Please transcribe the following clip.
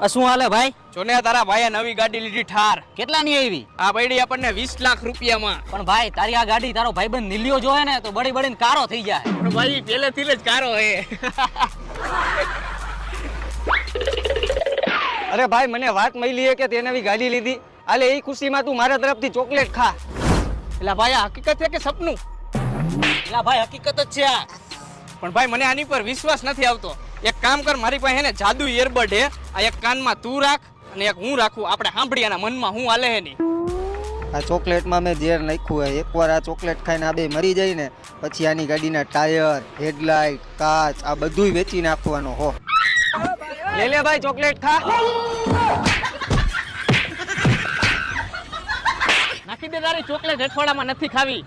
શું હાલે ભાઈ? જોને તારા ભાઈએ નવી ગાડી લીધી ઠાર. કેટલાની આવી? આ પડી આપણને 20 લાખ રૂપિયામાં. પણ ભાઈ તારી આ ગાડી તારો ભાઈબંધ નીલિયો જોહે ને તો બડી બડીને કારો થઈ જાય. પણ ભાઈ પહેલેથી જ કારો હે. અરે ભાઈ મને વાત મળી છે કે તે નવી ગાડી લીધી. આલે એ ખુશીમાં તું મારા તરફથી ચોકલેટ ખા. એટલે ભાઈ આ હકીકત છે કે સપનું? એલા ભાઈ હકીકત જ છે આ. પણ ભાઈ મને આની પર વિશ્વાસ નથી આવતો. એક કામ કર, મારી પાસે હે ને જાદુ ઇયરબડ હે. આ એક કાનમાં તું રાખ અને એક હું રાખું. આપણે સાંભળીએ મનમાં હું હાલે હે ની. આ ચોકલેટમાં મેં ઝેર નાખ્યું હોય. એકવાર આ ચોકલેટ ખાઈને આ બે મરી જાય ને પછી આની ગાડીના ટાયર, હેડલાઇટ, કાચ આ બધુંય વેચી નાખવાનો હો. લે લે ભાઈ ચોકલેટ ખા. નાખી દે તારી ચોકલેટ, અઠવાડિયામાં નથી ખાવી.